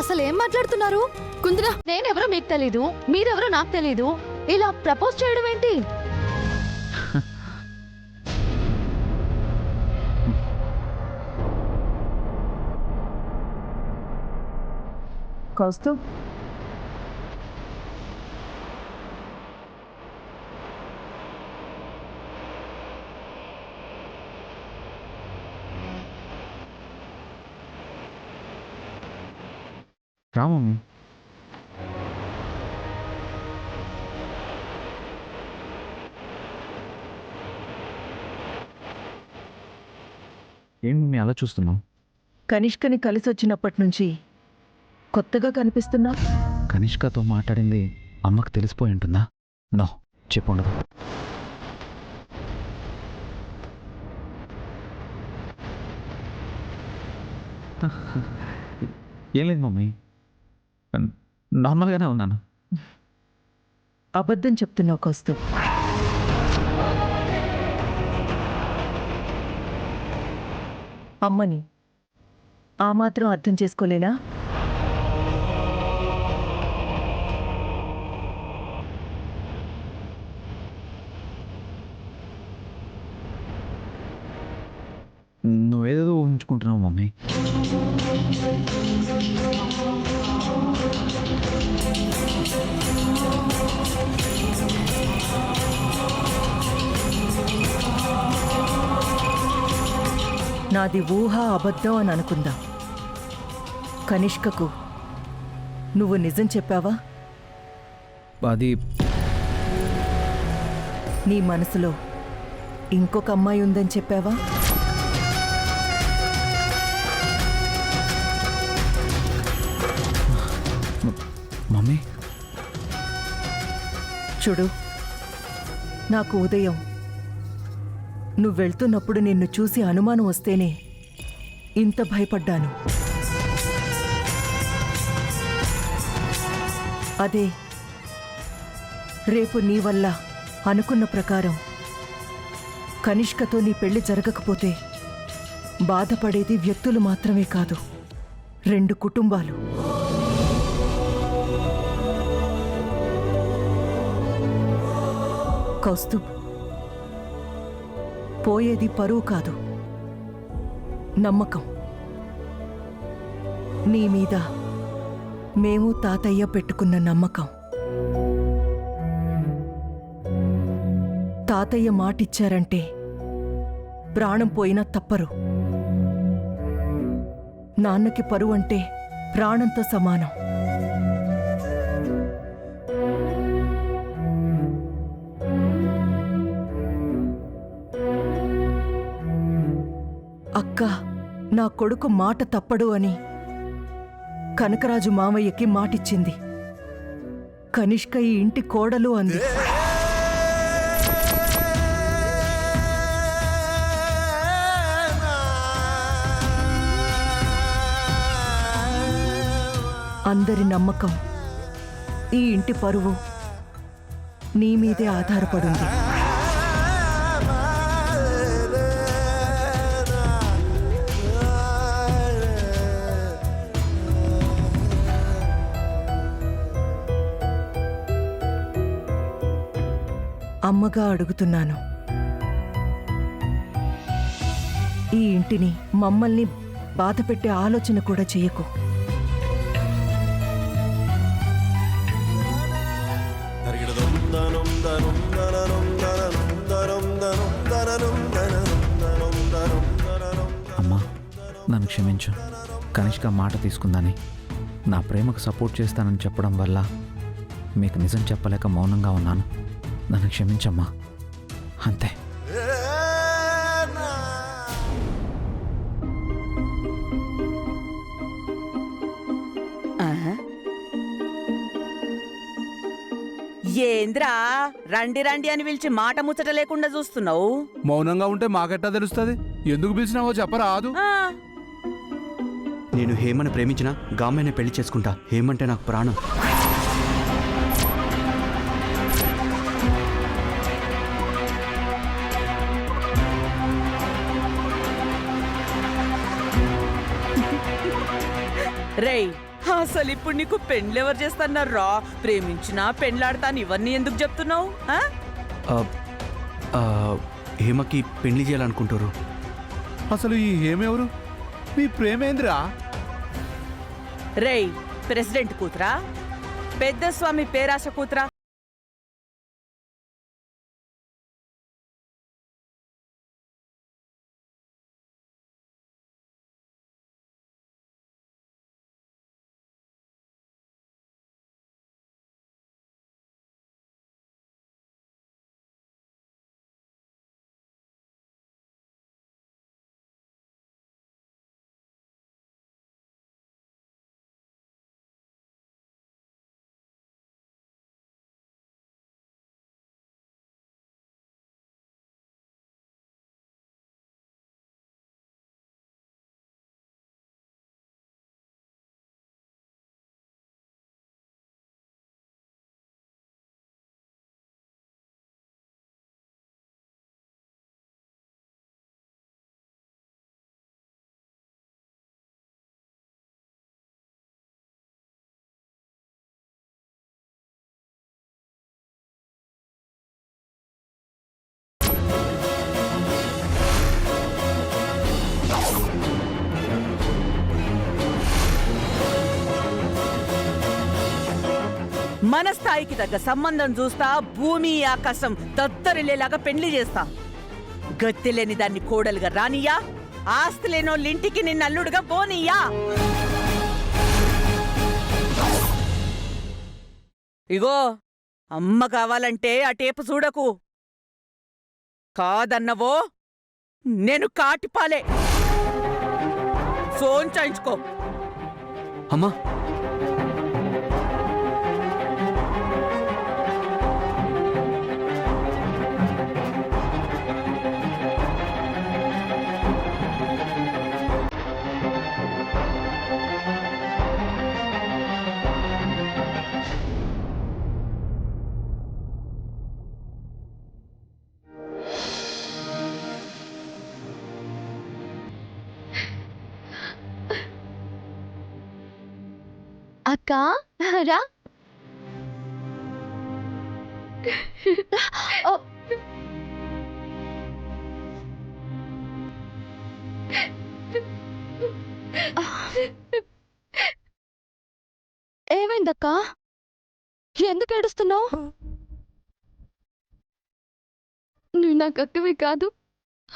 అసలు ఏం మాట్లాడుతున్నారు? కుందన, నేనెవరో మీకు తెలీదు, మీరెవరో నాకు తెలీదు. ఇలా ప్రపోజ్ చేయడం ఏంటి? కౌస్తుభ్, రా మమ్మీ. ఏం మమ్మీ అలా చూస్తున్నావు? కనిష్కని కలిసొచ్చినప్పటి నుంచి కొత్తగా కనిపిస్తున్నా. కనిష్కతో మాట్లాడింది అమ్మకు తెలిసిపోయి ఉంటుందా? నో, చెప్పు ఉండదు. ఏం లేదు మమ్మీ, నార్మల్గానే ఉన్నాను. అబద్ధం చెప్తున్నావు కౌస్తుభ్. అమ్మని ఆ మాత్రం అర్థం చేసుకోలేనా? నువ్వేదేదో ఊహించుకుంటున్నావు మమ్మీ. నాది ఊహ అబద్ధం అని అనుకుందాం. కనిష్కకు నువ్వు నిజం చెప్పావా? అది నీ మనసులో ఇంకొక అమ్మాయి ఉందని చెప్పావా? మమ్మీ, చూడు, నాకు ఉదయం నువ్వు వెళ్తున్నప్పుడు నిన్ను చూసి అనుమానం వస్తేనే ఇంత భయపడ్డాను. అదే రేపు నీ వల్ల అనుకున్న ప్రకారం కనిష్కతో నీ పెళ్లి జరగకపోతే బాధపడేది వ్యక్తులు మాత్రమే కాదు, 2 కుటుంబాలు. కౌస్తుభ్, పోయేది పరువు కాదు, నమ్మకం. నీ మీద మేము తాతయ్య పెట్టుకున్న నమ్మకం. తాతయ్య మాటిచ్చారంటే ప్రాణం పోయినా తప్పరు. నాన్నకి పరువు అంటే ప్రాణంతో సమానం. అక్క, నా కొడుకు మాట తప్పడు అని కనకరాజు మామయ్యకి మాటిచ్చింది. కనిష్క ఈ ఇంటి కోడలు అంది. అందరి నమ్మకం, ఈ ఇంటి పరువు నీ మీదే ఆధారపడింది. అమ్మగా అడుగుతున్నాను, ఈ ఇంటిని, మమ్మల్ని బాధపెట్టే ఆలోచన కూడా చెయ్యకు. అమ్మా, నన్ను క్షమించు. కనిష్క మాట తీసుకుందని, నా ప్రేమకు సపోర్ట్ చేస్తానని చెప్పడం వల్ల మీకు నిజం చెప్పలేక మౌనంగా ఉన్నాను. నన్ను క్షమించమ్మా, అంతే. ఏంద్రా రండి రండి అని పిలిచి మాట ముచ్చట లేకుండా చూస్తున్నావు? మౌనంగా ఉంటే మాకెట్టా తెలుస్తుంది? ఎందుకు పిలిచినావో చెప్పరాదు. నేను హేమని ప్రేమించిన గామెనే పెళ్లి చేసుకుంటా. హేమంటే నాకు ప్రాణం. రేయ్ అసలు ఇప్పుడు నీకు పెండ్లెవరు చేస్తున్నారా? ప్రేమించినా పెండ్లాడతాను ఇవన్నీ ఎందుకు చెప్తున్నావు? హేమకి పెళ్లి చేయాలనుకుంటారు. అసలు ఈ ఏమెవరు? మీ ప్రేమేంద్రా? రేయ్ ప్రెసిడెంట్ కూతురా? పెద్ద స్వామి పేరాశ కూతురా? మన స్థాయికి తగ్గ సంబంధం చూస్తా, భూమి ఆకాశం దత్తరిల్లేలాగా పెళ్లి చేస్తా. గత్తి లేని దాన్ని కోడలుగా రానియా, ఆస్తి లేనోళ్ళింటికి నిన్న అల్లుడుగా పోనీయా. ఇగో అమ్మ కావాలంటే ఆ టేపు చూడకు. కాదన్నవో నేను కాటిపాలే. ఫోన్ చేయించుకో. అమ్మా అక్క రా. ఓ, ఏమైందక్క? ఎందుకు ఏడుస్తున్నావు? నువ్వు నాకు అక్కవి కాదు,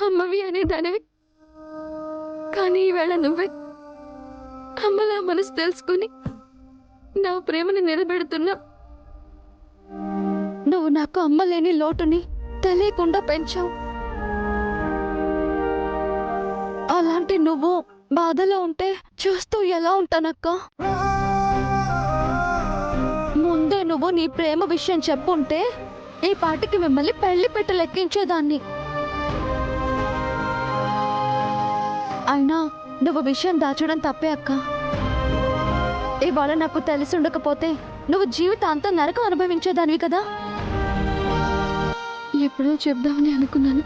అమ్మవి అనేదానివి. కానీ ఈవేళ నువ్వే అమ్మలా మనసు తెలుసుకుని నా ప్రేమని నిలబెడుతున్నా. నువ్వు నాకు అమ్మలేని లోటుని తెలియకుండా పెంచావు. అలాంటి నువ్వు బాధలో ఉంటే చూస్తూ ఎలా ఉంటానక్క? ముందే నువ్వు నీ ప్రేమ విషయం చెప్పుంటే ఈ పాటికి మిమ్మల్ని పెళ్లి పెట్ట లెక్కించేదాన్ని. అయినా నువ్వు విషయం దాచడం తప్పే అక్క. ఇవాళ నాకు తెలిసి ఉండకపోతే నువ్వు జీవితాంతం నరకం అనుభవించేదానివి కదా. ఎప్పుడో చెప్దామని అనుకున్నాను,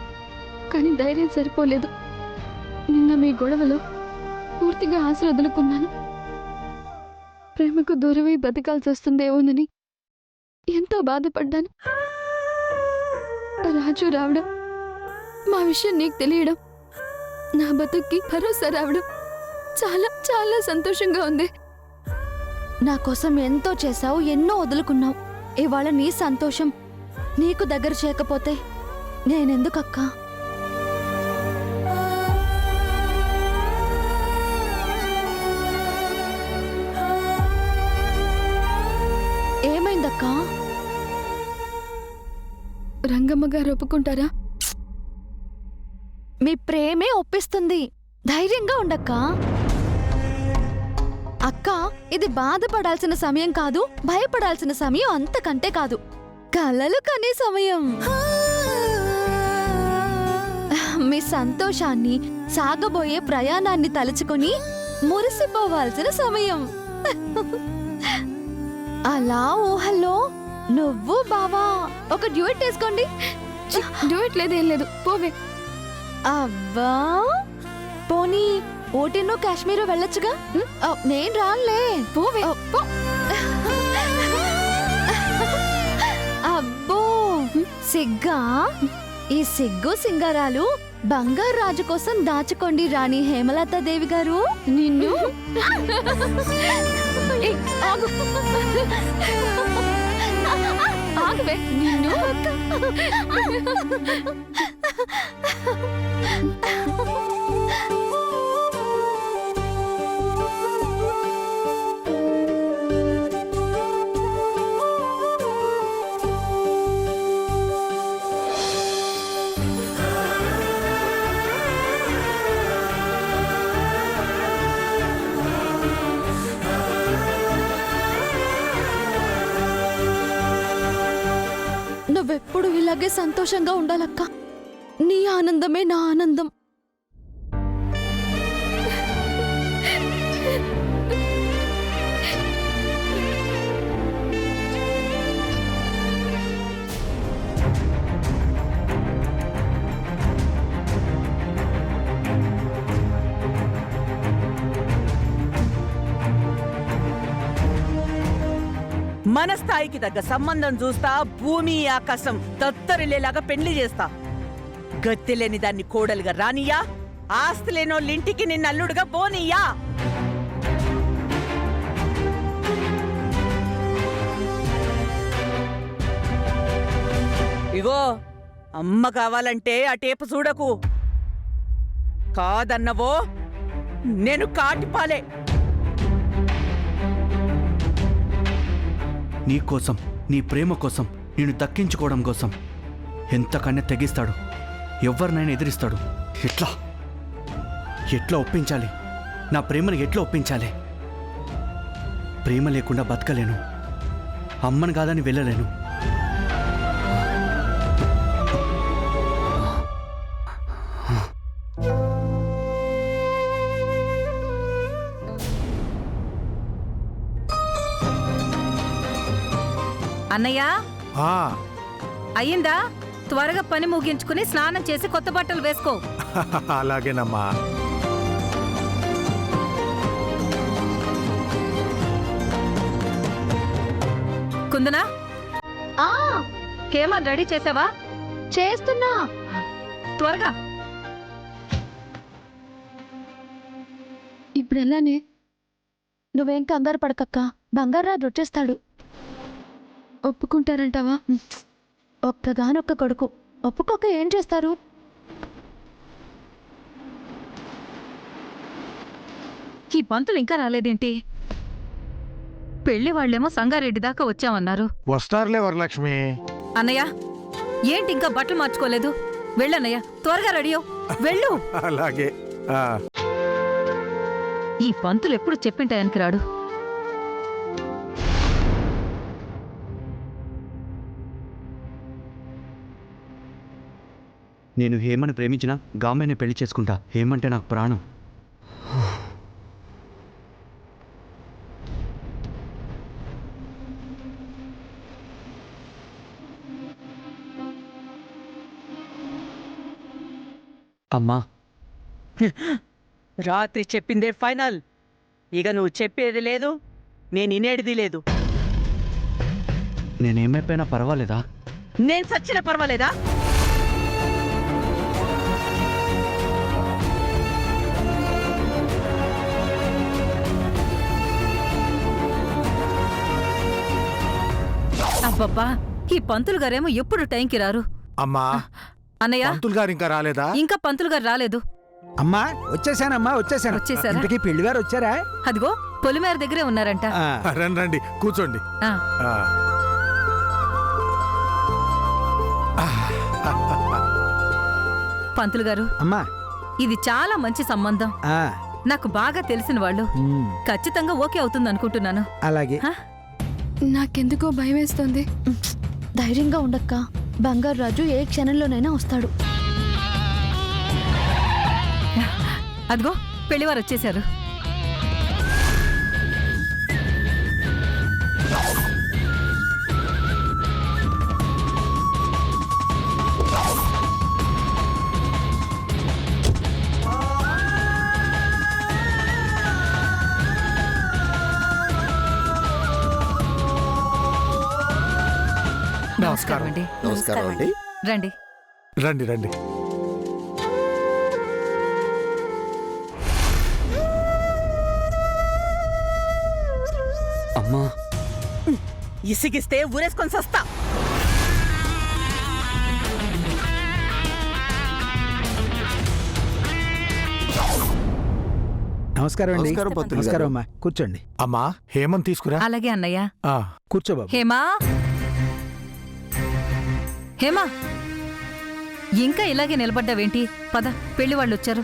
కానీ ధైర్యం సరిపోలేదు. నిన్న మీ గొడవలో పూర్తిగా ఆశ వదులుకున్నాను. ప్రేమకు దూరమై బతకాల్సి వస్తుందేమోనని ఎంతో బాధపడ్డాను. రాజు రావడం, మా విషయం నీకు తెలియడం, నా బతుక్కి భరోసా రావడం చాలా చాలా సంతోషంగా ఉంది. నా కోసం ఎంతో చేశావు, ఎన్నో వదులుకున్నావు. ఇవాళ నీ సంతోషం నీకు దగ్గర చేయకపోతే నేనెందుకక్కా? ఏమైందక్కా? రంగమ్మ గారు ఒప్పుకుంటారా? మీ ప్రేమే ఒప్పిస్తుంది. ధైర్యంగా ఉండక్కా. అక్క, ఇది బాధపడాల్సిన సమయం కాదు, భయపడాల్సిన సమయం అంతకంటే కాదు. కలలు కనే సమయం. మీ సంతోషాన్ని, సాగబోయే ప్రయాణాన్ని తలుచుకొని మురిసిపోవాల్సిన సమయం. అలా ఊహల్లో నువ్వు బావా ఒక డ్యూయట్ వేసుకోండి. డ్యూయట్ లేదేం లేదు, పోవే. అవ్వా, పోనీ ఓటీను కాశ్మీరు వెళ్ళొచ్చుగా నేను రానులే పోవే పో. అబ్బో సిగ్గా ఈ సిగ్గు సింగారాలు బంగారు రాజు కోసం దాచుకోండి రాణి హేమలత దేవి గారు నిన్ను ఏయ్, ఆగు. ఆగువే నిన్ను నువ్వెప్పుడు ఇలాగే సంతోషంగా ఉండాలక్క నీ ఆనందమే నా ఆనందం మన స్థాయికి తగ్గ సంబంధం చూస్తా భూమి ఆకాశం దత్తరిల్లేలాగా పెళ్లి చేస్తా గత్తెలేని దాన్ని కోడలుగా రానియా ఆస్తి లేనోళ్ళింటికి నిన్న అల్లుడుగా పోనీయా ఇగో అమ్మ కావాలంటే ఆ టేపు చూడకు కాదన్నవో నేను కాటిపాలే నీ కోసం నీ ప్రేమ కోసం నేను దక్కించుకోవడం కోసం ఎంతకన్నా తెగిస్తాడు ఎవరినైనా ఎదిరిస్తాడు ఎట్లా ఎట్లా ఒప్పించాలి నా ప్రేమను ఎట్లా ఒప్పించాలి ప్రేమ లేకుండా బతకలేను అమ్మను కాదని వెళ్ళలేను అన్నయ్య అయ్యిందా త్వరగా పని ముగించుకుని స్నానం చేసి కొత్త బట్టలు వేసుకో అలాగేనమ్మా కుందనా హేమ రెడీ చేసావా చేస్తున్నా త్వరగా ఇప్పుడు ఎలానే నువ్వేం కంగారు పడకక్క బంగారాజు వచ్చేస్తాడు ఒప్పుకుంటారంటావా ఒక్కగానొక్క కొడుకు ఒప్పుకోక ఏం చేస్తారు ఈ పంతులు ఇంకా రాలేదేంటి పెళ్లి వాళ్ళేమో సంగారెడ్డి దాకా వచ్చామన్నారు వస్తారులే వరలక్ష్మి అన్నయ్య ఏంటి ఇంకా బట్టలు మార్చుకోలేదు వెళ్ళన్నయ్య త్వరగా రెడీ అవ్వు. వెళ్ళు అలాగే ఈ పంతులు ఎప్పుడు చెప్పింటాయనికి రాడు నేను హేమని ప్రేమించిన గామెనే పెళ్లి చేసుకుంటా హేమంటే నాకు ప్రాణం అమ్మా రాత్రి చెప్పిందే ఫైనల్ ఇక నువ్వు చెప్పేది లేదు నేను వినేది లేదు నేనేమైపోయినా పర్వాలేదా నేను చచ్చిన పర్వాలేదా అబ్బబ్బా ఈ పంతులు గారేమో ఎప్పుడు టైంకి రారు అమ్మా అన్నయ్య పంతులు గారు ఇంకా రాలేదా ఇంకా పంతులు గారు రాలేదు అమ్మా వచ్చేసానమ్మా వచ్చేసాను వచ్చేసారా? ఇంతకీ పెళ్లి గారు వచ్చారా అదిగో పొలిమేర దగ్గరే ఉన్నారంట రండి రండి కూర్చోండి ఆ, ఆ. పంతులు గారు అమ్మా ఇది చాలా మంచి సంబంధం ఆ, నాకు బాగా తెలిసిన వాళ్ళు ఖచ్చితంగా ఓకే అవుతుంది అనుకుంటున్నాను అలాగే నాకెందుకో భయం వేస్తుంది ధైర్యంగా ఉండక్క బంగారు రాజు ఏ క్షణంలోనైనా వస్తాడు అదిగో పెళ్లివారు వచ్చేశారు నమస్కారం అండి. నమస్కారం అండి. రండి. రండి రండి. అమ్మా, ఇసిగిస్తే ఊరేసుకొని సస్తా. నమస్కారం అండి. నమస్కారం, పంతులు గారు. నమస్కారం అమ్మా, కూర్చోండి. అమ్మా హేమంత్ తీసుకురా. అలాగే అన్నయ్య. ఆ, కూర్చో బాబు. హేమా, హేమా, ఇంకా ఇలాగే నిలబడ్డావేంటి? పద, పెళ్లి వాళ్ళు వచ్చారు.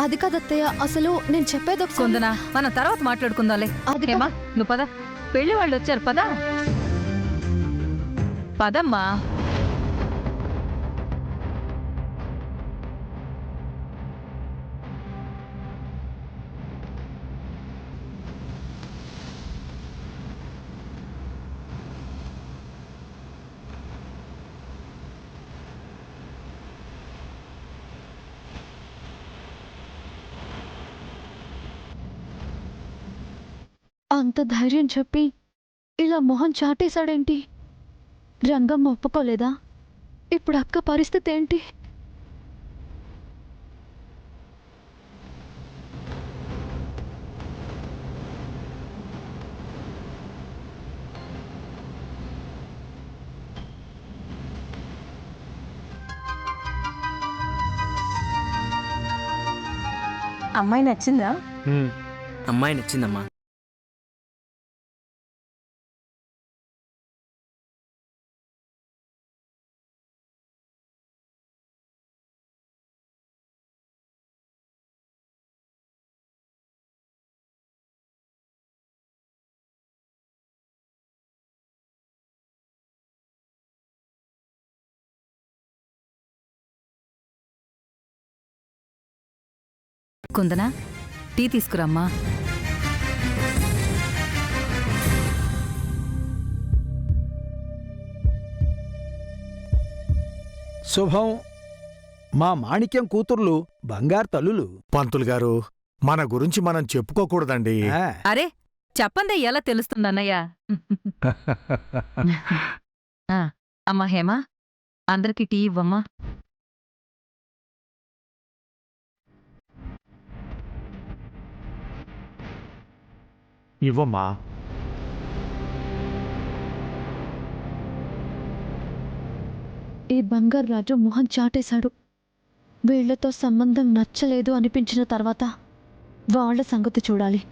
అది కాదత్తయ్య, అసలు నేను చెప్పేది ఒక కొందనా, మనం తర్వాత మాట్లాడుకుందాంలే. అది హేమా, నువ్వు పద, పెళ్లి వాళ్ళు వచ్చారు. పద, పదమ్మా. అంత ధైర్యం చెప్పి ఇలా మొహం చాటేశాడేంటి? రంగమ్మ ఒప్పుకోలేదా? ఇప్పుడు అక్క పరిస్థితి ఏంటి? అమ్మాయి నచ్చిందా? అమ్మాయి నచ్చిందమ్మా. కుందనా, టీ తీసుకురమ్మా. శుభం. మా మాణిక్యం కూతుర్లు బంగారు తల్లులు. పంతులు గారు, మన గురించి మనం చెప్పుకోకూడదండి. ఆ, అరే, చెప్పందే ఎలా తెలుస్తుందన్నయ్య. అమ్మా హేమా, అందరికి టీ ఇవ్వమ్మా. ఇవ్వమ్మా. ఈ బంగారు రాజు మొహం చాటేశాడు. వీళ్లతో సంబంధం నచ్చలేదు అనిపించిన తర్వాత వాళ్ళ సంగతి చూడాలి.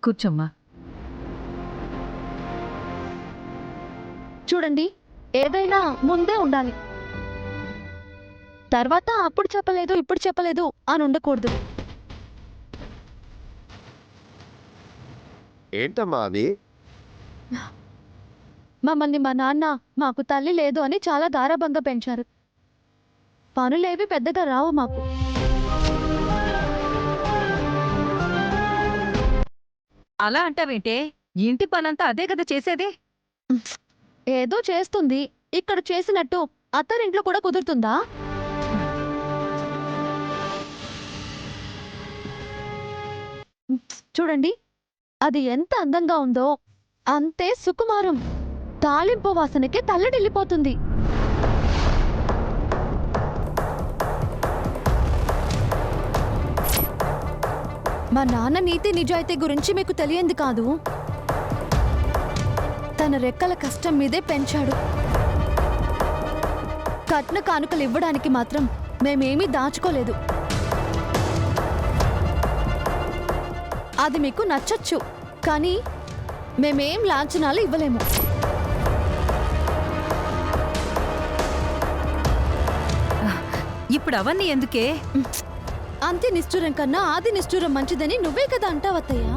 కూర్చోమ్మా. చూడండి, ఏదైనా ముందే ఉండాలి. తర్వాత అప్పుడు చెప్పలేదు ఇప్పుడు చెప్పలేదు అని ఉండకూడదు. ఏంటమ్మా అది? మమ్మల్ని మా నాన్న మాకు తల్లి లేదు అని చాలా గారాబంగా పెంచారు. పనులేవి పెద్దగా రావు మాకు. అలా అంటావేంటే? ఇంటి పనంతా అదే కదా చేసేది. ఏదో చేస్తుంది. ఇక్కడ చేసినట్టు అత్తారింట్లో కూడా కుదురుతుందా? చూడండి, అది ఎంత అందంగా ఉందో అంతే సుకుమారం. తాలింపు వాసనకే తల్లడిల్లిపోతుంది. మా నాన్న నీతి నిజాయితీ గురించి మీకు తెలియంది కాదు. తన రెక్కల కష్టం మీదే పెంచాడు. కట్న కానుకలు ఇవ్వడానికి మాత్రం మేమేమీ దాచుకోలేదు. అది మీకు నచ్చచ్చు, కానీ మేమేం లాంఛనాలు ఇవ్వలేము. ఇప్పుడు అవన్నీ ఎందుకే? అంత్య నిష్ఠూరం కన్నా ఆది నిష్ఠూరం మంచిదని నువ్వే కదా అంటావత్తయ్యా.